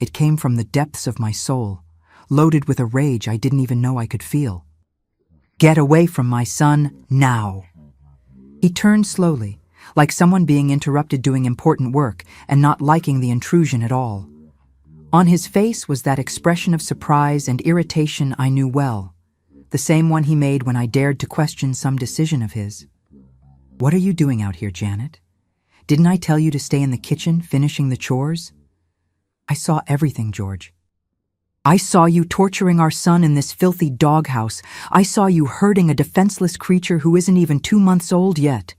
It came from the depths of my soul, loaded with a rage I didn't even know I could feel. "Get away from my son, now!" He turned slowly, like someone being interrupted doing important work and not liking the intrusion at all. On his face was that expression of surprise and irritation I knew well, the same one he made when I dared to question some decision of his. "What are you doing out here, Janet? Didn't I tell you to stay in the kitchen finishing the chores?" "I saw everything, George. I saw you torturing our son in this filthy doghouse. I saw you hurting a defenseless creature who isn't even 2 months old yet."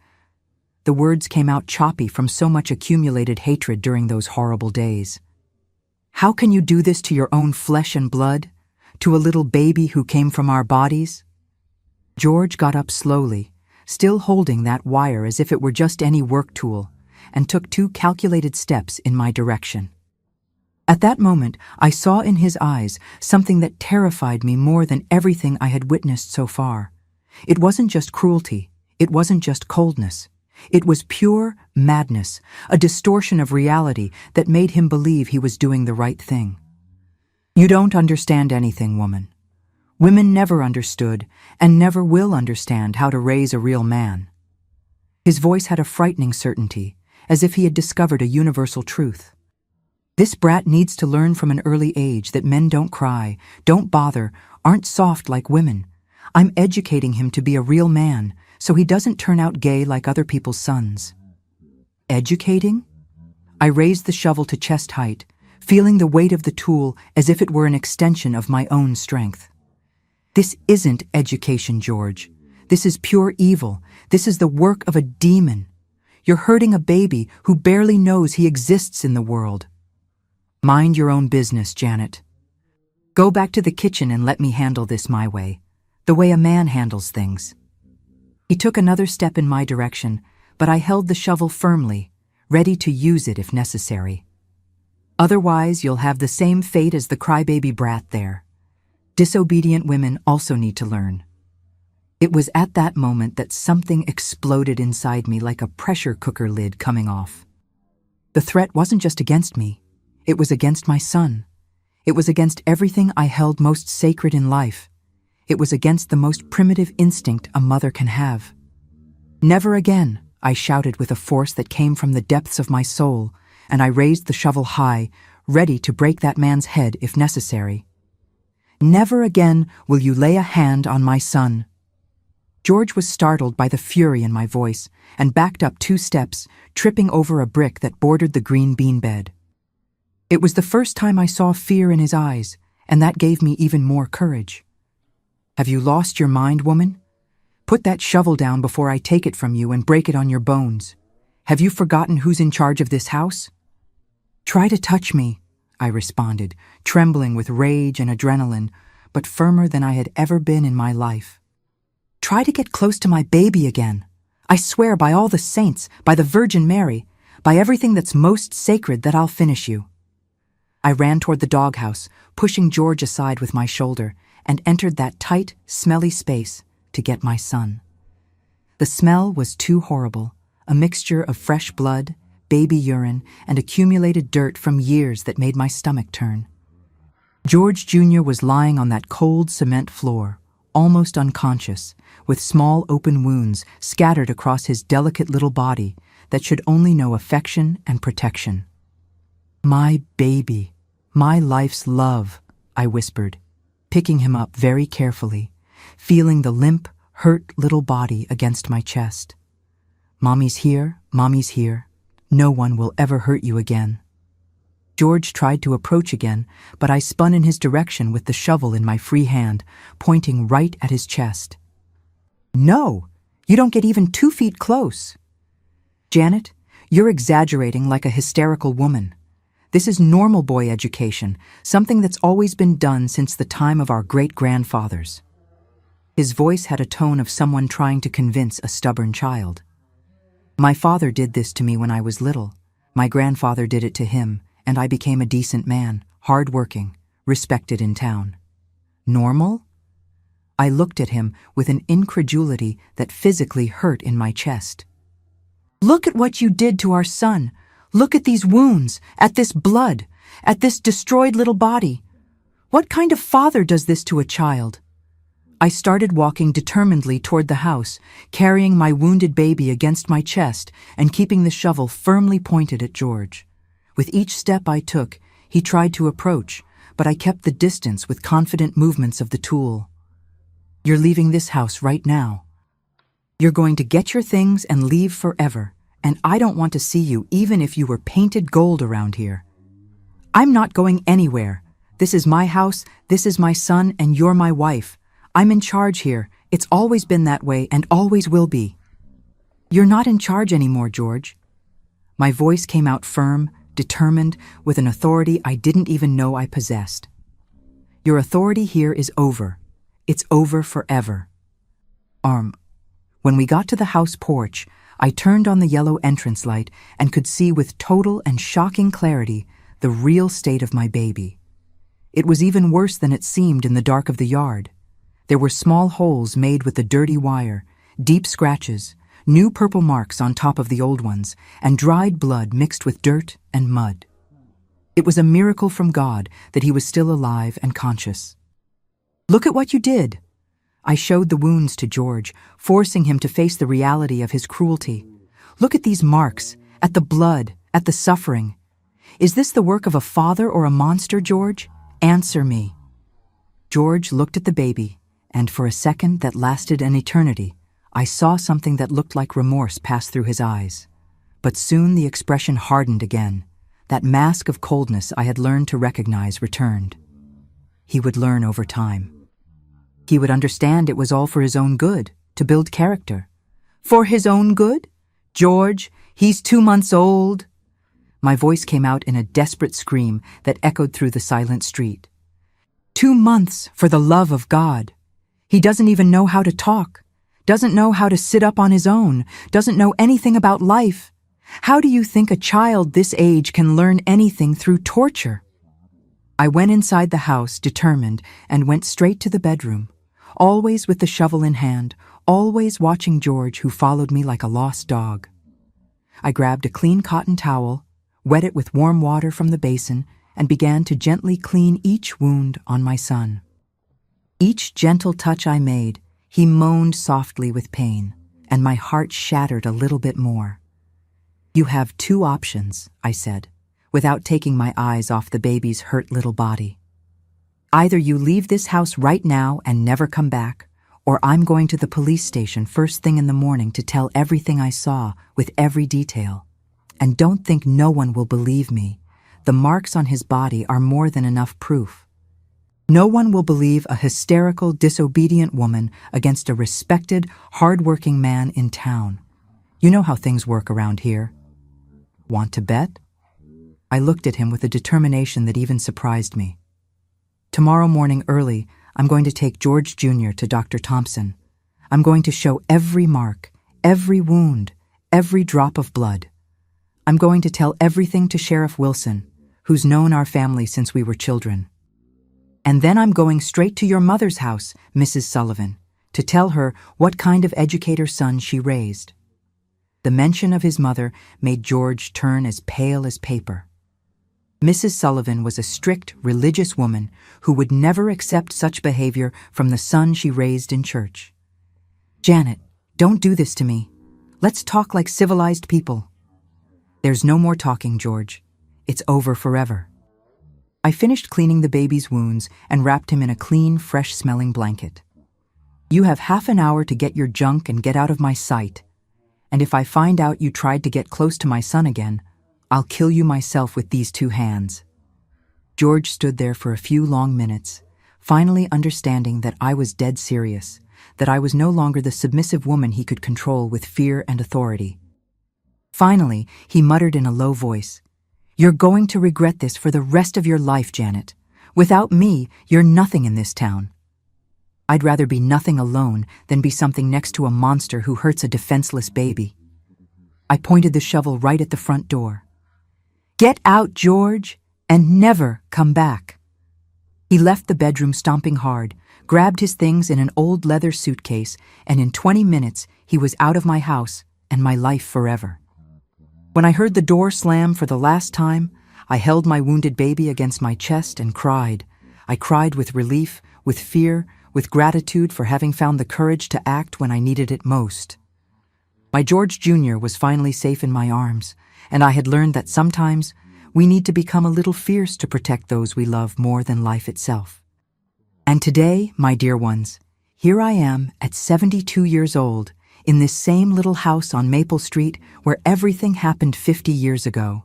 The words came out choppy from so much accumulated hatred during those horrible days. "How can you do this to your own flesh and blood? To a little baby who came from our bodies?" George got up slowly, still holding that wire as if it were just any work tool, and took 2 calculated steps in my direction. At that moment, I saw in his eyes something that terrified me more than everything I had witnessed so far. It wasn't just cruelty. It wasn't just coldness. It was pure madness, a distortion of reality that made him believe he was doing the right thing. "You don't understand anything, woman. Women never understood and never will understand how to raise a real man." His voice had a frightening certainty, as if he had discovered a universal truth. "This brat needs to learn from an early age that men don't cry, don't bother, aren't soft like women. I'm educating him to be a real man, so he doesn't turn out gay like other people's sons." Educating? I raised the shovel to chest height, feeling the weight of the tool as if it were an extension of my own strength. "This isn't education, George. This is pure evil. This is the work of a demon. You're hurting a baby who barely knows he exists in the world." "Mind your own business, Janet. Go back to the kitchen and let me handle this my way, the way a man handles things." He took another step in my direction, but I held the shovel firmly, ready to use it if necessary. "Otherwise, you'll have the same fate as the crybaby brat there. Disobedient women also need to learn." It was at that moment that something exploded inside me like a pressure cooker lid coming off. The threat wasn't just against me. It was against my son. It was against everything I held most sacred in life. It was against the most primitive instinct a mother can have. "Never again," I shouted with a force that came from the depths of my soul, and I raised the shovel high, ready to break that man's head if necessary. "Never again will you lay a hand on my son." George was startled by the fury in my voice and backed up 2 steps, tripping over a brick that bordered the green bean bed. It was the first time I saw fear in his eyes, and that gave me even more courage. "Have you lost your mind, woman? Put that shovel down before I take it from you and break it on your bones. Have you forgotten who's in charge of this house?" "Try to touch me," I responded, trembling with rage and adrenaline, but firmer than I had ever been in my life. "Try to get close to my baby again. I swear by all the saints, by the Virgin Mary, by everything that's most sacred that I'll finish you." I ran toward the doghouse, pushing George aside with my shoulder, and entered that tight, smelly space to get my son. The smell was too horrible, a mixture of fresh blood, baby urine, and accumulated dirt from years that made my stomach turn. George Jr. was lying on that cold cement floor, almost unconscious, with small open wounds scattered across his delicate little body that should only know affection and protection. "My baby, my life's love," I whispered, picking him up very carefully, feeling the limp, hurt little body against my chest. "Mommy's here, Mommy's here. No one will ever hurt you again." George tried to approach again, but I spun in his direction with the shovel in my free hand, pointing right at his chest. "No, you don't get even 2 feet close." "Janet, you're exaggerating like a hysterical woman. This is normal boy education, something that's always been done since the time of our great-grandfathers." His voice had a tone of someone trying to convince a stubborn child. "My father did this to me when I was little. My grandfather did it to him, and I became a decent man, hard-working, respected in town." "Normal?" I looked at him with an incredulity that physically hurt in my chest. "Look at what you did to our son. Look at these wounds, at this blood, at this destroyed little body. What kind of father does this to a child?" I started walking determinedly toward the house, carrying my wounded baby against my chest and keeping the shovel firmly pointed at George. With each step I took, he tried to approach, but I kept the distance with confident movements of the tool. "You're leaving this house right now. You're going to get your things and leave forever, and I don't want to see you even if you were painted gold around here." "I'm not going anywhere. This is my house, this is my son, and you're my wife. I'm in charge here. It's always been that way and always will be." "You're not in charge anymore, George." My voice came out firm, determined, with an authority I didn't even know I possessed. "Your authority here is over. It's over forever." When we got to the house porch, I turned on the yellow entrance light and could see with total and shocking clarity the real state of my baby. It was even worse than it seemed in the dark of the yard. There were small holes made with the dirty wire, deep scratches, new purple marks on top of the old ones, and dried blood mixed with dirt and mud. It was a miracle from God that he was still alive and conscious. "Look at what you did." I showed the wounds to George, forcing him to face the reality of his cruelty. "Look at these marks, at the blood, at the suffering. Is this the work of a father or a monster, George? Answer me." George looked at the baby, and for a second that lasted an eternity, I saw something that looked like remorse pass through his eyes. But soon the expression hardened again. That mask of coldness I had learned to recognize returned. He would learn over time. He would understand it was all for his own good, to build character. "For his own good? George, he's 2 months old." My voice came out in a desperate scream that echoed through the silent street. 2 months, for the love of God. He doesn't even know how to talk, doesn't know how to sit up on his own, doesn't know anything about life. How do you think a child this age can learn anything through torture? I went inside the house, determined, and went straight to the bedroom, always with the shovel in hand, always watching George, who followed me like a lost dog. I grabbed a clean cotton towel, wet it with warm water from the basin, and began to gently clean each wound on my son. Each gentle touch I made, he moaned softly with pain, and my heart shattered a little bit more. "You have 2 options," I said, without taking my eyes off the baby's hurt little body. "Either you leave this house right now and never come back, or I'm going to the police station first thing in the morning to tell everything I saw with every detail. And don't think no one will believe me. The marks on his body are more than enough proof." No one will believe a hysterical, disobedient woman against a respected, hard-working man in town. You know how things work around here. Want to bet? I looked at him with a determination that even surprised me. Tomorrow morning early, I'm going to take George Jr. to Dr. Thompson. I'm going to show every mark, every wound, every drop of blood. I'm going to tell everything to Sheriff Wilson, who's known our family since we were children. And then I'm going straight to your mother's house, Mrs. Sullivan, to tell her what kind of educator son she raised. The mention of his mother made George turn as pale as paper. Mrs. Sullivan was a strict, religious woman who would never accept such behavior from the son she raised in church. Janet, don't do this to me. Let's talk like civilized people. There's no more talking, George. It's over forever. I finished cleaning the baby's wounds and wrapped him in a clean, fresh-smelling blanket. You have half an hour to get your junk and get out of my sight. And if I find out you tried to get close to my son again, I'll kill you myself with these two hands. George stood there for a few long minutes, finally understanding that I was dead serious, that I was no longer the submissive woman he could control with fear and authority. Finally, he muttered in a low voice, "You're going to regret this for the rest of your life, Janet. Without me, you're nothing in this town." I'd rather be nothing alone than be something next to a monster who hurts a defenseless baby. I pointed the shovel right at the front door. "Get out, George, and never come back." He left the bedroom stomping hard, grabbed his things in an old leather suitcase, and in 20 minutes he was out of my house and my life forever. When I heard the door slam for the last time, I held my wounded baby against my chest and cried. I cried with relief, with fear, with gratitude for having found the courage to act when I needed it most. My George Jr. was finally safe in my arms, and I had learned that sometimes we need to become a little fierce to protect those we love more than life itself. And today, my dear ones, here I am at 72 years old, in this same little house on Maple Street where everything happened 50 years ago.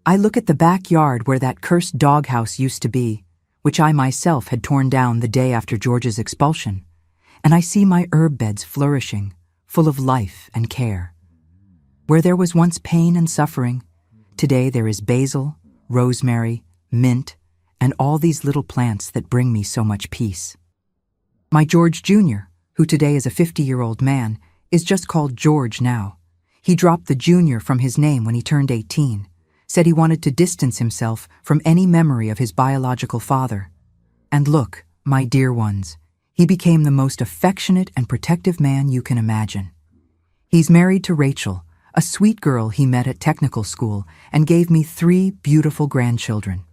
I look at the backyard where that cursed doghouse used to be, which I myself had torn down the day after George's expulsion, and I see my herb beds flourishing, full of life and care. Where there was once pain and suffering, today there is basil, rosemary, mint, and all these little plants that bring me so much peace. My George Jr., who today is a 50-year-old man, is just called George now. He dropped the junior from his name when he turned 18, said he wanted to distance himself from any memory of his biological father. And look, my dear ones, he became the most affectionate and protective man you can imagine. He's married to Rachel, a sweet girl he met at technical school, and gave me 3 beautiful grandchildren.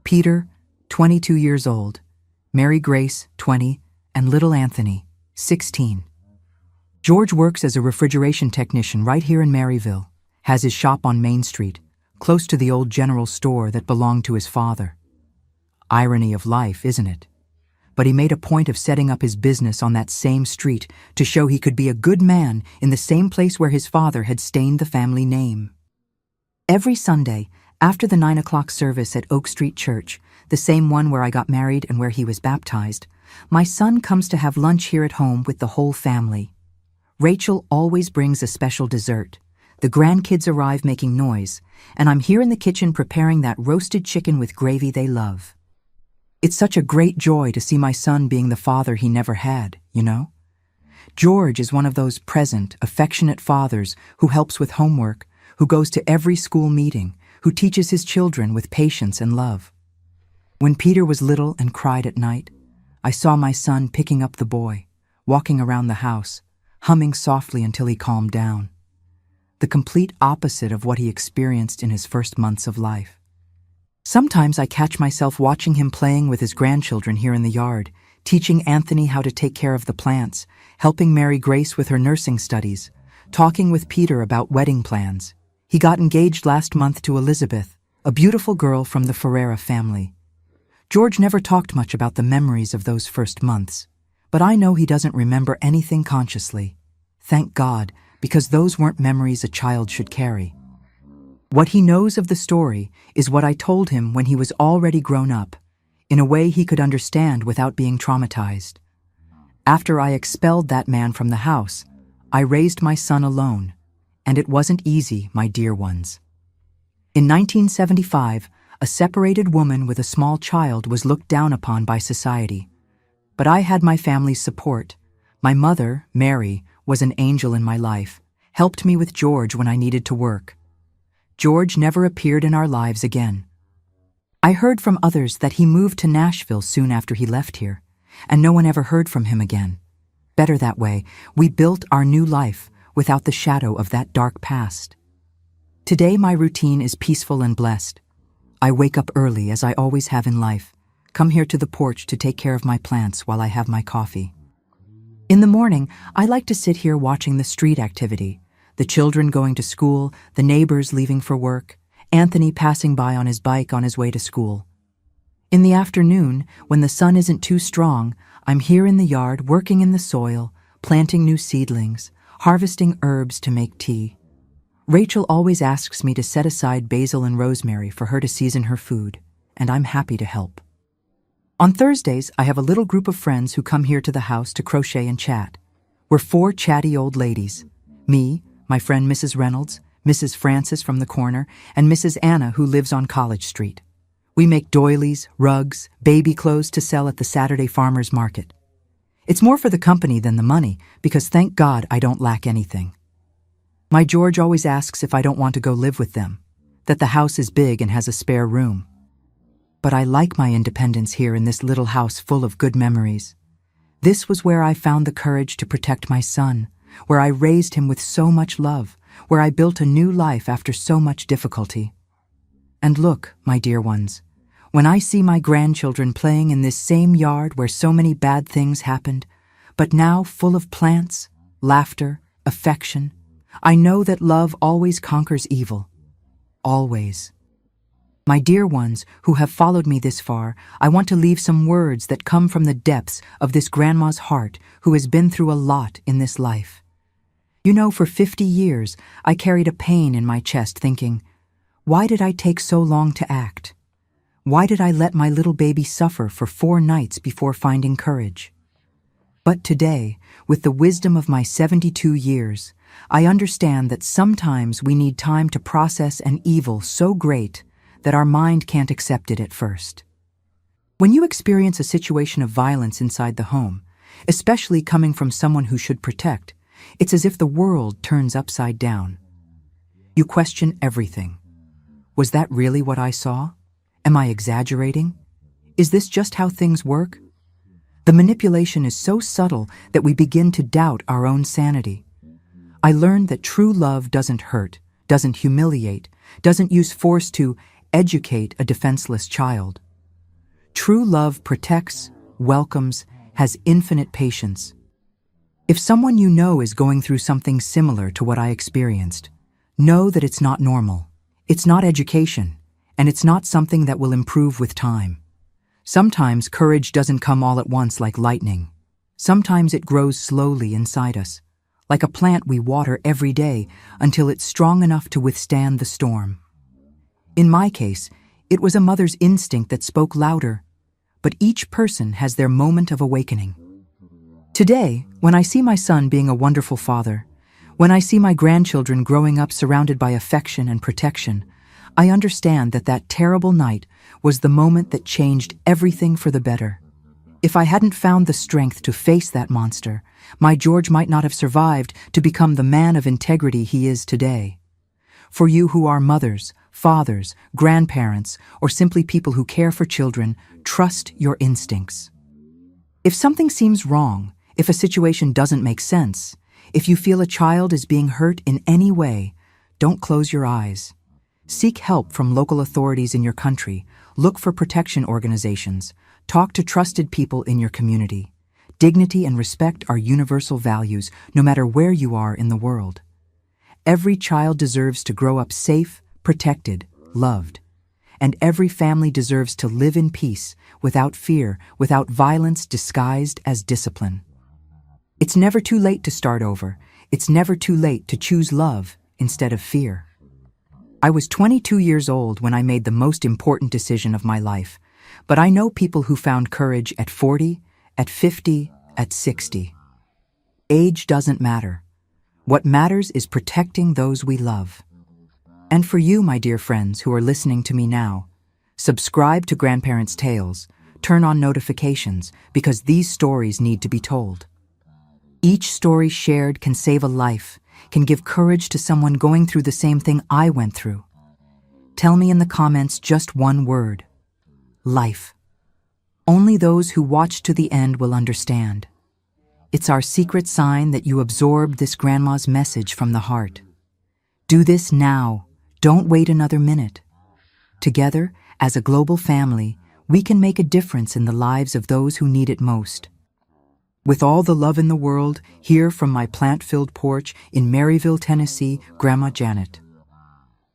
Peter, 22 years old, Mary Grace, 20, and little Anthony, 16. George works as a refrigeration technician right here in Maryville, has his shop on Main Street, close to the old general store that belonged to his father. Irony of life, isn't it? But he made a point of setting up his business on that same street to show he could be a good man in the same place where his father had stained the family name. Every Sunday, after the 9 o'clock service at Oak Street Church, the same one where I got married and where he was baptized, my son comes to have lunch here at home with the whole family. Rachel always brings a special dessert. The grandkids arrive making noise, and I'm here in the kitchen preparing that roasted chicken with gravy they love. It's such a great joy to see my son being the father he never had, you know? George is one of those present, affectionate fathers who helps with homework, who goes to every school meeting, who teaches his children with patience and love. When Peter was little and cried at night, I saw my son picking up the boy, walking around the house, humming softly until he calmed down. The complete opposite of what he experienced in his first months of life. Sometimes I catch myself watching him playing with his grandchildren here in the yard, teaching Anthony how to take care of the plants, helping Mary Grace with her nursing studies, talking with Peter about wedding plans. He got engaged last month to Elizabeth, a beautiful girl from the Ferreira family. George never talked much about the memories of those first months, but I know he doesn't remember anything consciously. Thank God, because those weren't memories a child should carry. What he knows of the story is what I told him when he was already grown up. in a way he could understand without being traumatized. After I expelled that man from the house, I raised my son alone, and it wasn't easy, my dear ones. In 1975, a separated woman with a small child was looked down upon by society. But I had my family's support. My mother, Mary, was an angel in my life, helped me with George when I needed to work. George never appeared in our lives again. I heard from others that he moved to Nashville soon after he left here, and no one ever heard from him again. Better that way, we built our new life without the shadow of that dark past. Today my routine is peaceful and blessed. I wake up early as I always have in life, come here to the porch to take care of my plants while I have my coffee. In the morning, I like to sit here watching the street activity, the children going to school, the neighbors leaving for work, Anthony passing by on his bike on his way to school. In the afternoon, when the sun isn't too strong, I'm here in the yard working in the soil, planting new seedlings, harvesting herbs to make tea. Rachel always asks me to set aside basil and rosemary for her to season her food, and I'm happy to help. On Thursdays, I have a little group of friends who come here to the house to crochet and chat. We're 4 chatty old ladies. Me, my friend Mrs. Reynolds, Mrs. Francis from the corner, and Mrs. Anna who lives on College Street. We make doilies, rugs, baby clothes to sell at the Saturday farmers market. It's more for the company than the money, because thank God I don't lack anything. My George always asks if I don't want to go live with them, that the house is big and has a spare room. But I like my independence here in this little house full of good memories. This was where I found the courage to protect my son, where I raised him with so much love, where I built a new life after so much difficulty. And look, my dear ones, when I see my grandchildren playing in this same yard where so many bad things happened, but now full of plants, laughter, affection, I know that love always conquers evil. Always. My dear ones who have followed me this far, I want to leave some words that come from the depths of this grandma's heart who has been through a lot in this life. You know, for 50 years, I carried a pain in my chest thinking, why did I take so long to act? Why did I let my little baby suffer for 4 nights before finding courage? But today, with the wisdom of my 72 years, I understand that sometimes we need time to process an evil so great that our mind can't accept it at first. When you experience a situation of violence inside the home, especially coming from someone who should protect, it's as if the world turns upside down. You question everything. Was that really what I saw? Am I exaggerating? Is this just how things work? The manipulation is so subtle that we begin to doubt our own sanity. I learned that true love doesn't hurt, doesn't humiliate, doesn't use force to educate a defenseless child. True love protects, welcomes, has infinite patience. If someone you know is going through something similar to what I experienced, know that it's not normal. It's not education, and it's not something that will improve with time. Sometimes courage doesn't come all at once like lightning. Sometimes it grows slowly inside us, like a plant we water every day until it's strong enough to withstand the storm. In my case, it was a mother's instinct that spoke louder, but each person has their moment of awakening. Today, when I see my son being a wonderful father, when I see my grandchildren growing up surrounded by affection and protection, I understand that that terrible night was the moment that changed everything for the better. If I hadn't found the strength to face that monster, my George might not have survived to become the man of integrity he is today. For you who are mothers, fathers, grandparents, or simply people who care for children, trust your instincts. If something seems wrong, if a situation doesn't make sense, if you feel a child is being hurt in any way, don't close your eyes. Seek help from local authorities in your country, look for protection organizations, talk to trusted people in your community. Dignity and respect are universal values, no matter where you are in the world. Every child deserves to grow up safe, protected, loved. And every family deserves to live in peace, without fear, without violence disguised as discipline. It's never too late to start over. It's never too late to choose love instead of fear. I was 22 years old when I made the most important decision of my life, but I know people who found courage at 40, at 50, at 60. Age doesn't matter. What matters is protecting those we love. And for you, my dear friends who are listening to me now, subscribe to Grandparents' Tales, turn on notifications, because these stories need to be told. Each story shared can save a life, can give courage to someone going through the same thing I went through. Tell me in the comments just one word: life. Only those who watch to the end will understand. It's our secret sign that you absorbed this grandma's message from the heart. Do this now. Don't wait another minute. Together, as a global family, we can make a difference in the lives of those who need it most. With all the love in the world, here from my plant-filled porch in Maryville, Tennessee, Grandma Janet.